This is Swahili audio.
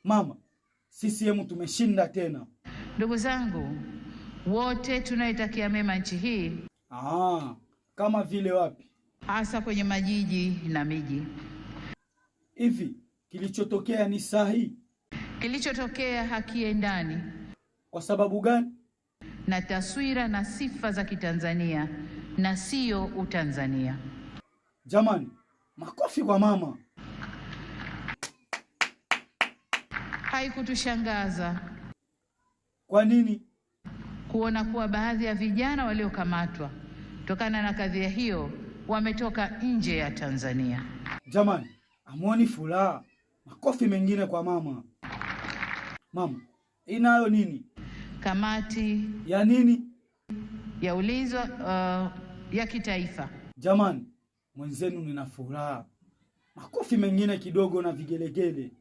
Mama, CCM tumeshinda tena. Ndugu zangu wote tunaitakia mema nchi hii. Kama vile wapi? Hasa kwenye majiji na miji. Hivi kilichotokea ni sahihi? Kilichotokea hakiendani. Kwa sababu gani? Na taswira na sifa za Kitanzania na sio Utanzania. Jamani, makofi kwa mama. Haikutushangaza. Kwa nini? Kuona kuwa baadhi ya vijana waliokamatwa kutokana na kadhia hiyo wametoka nje ya Tanzania. Jamani, amuoni furaha? Makofi mengine kwa mama. Mama, inayo nini? Kamati ya nini? Ya ulinzi ya kitaifa. Jamani, mwenzenu nina furaha. Makofi mengine kidogo na vigelegele.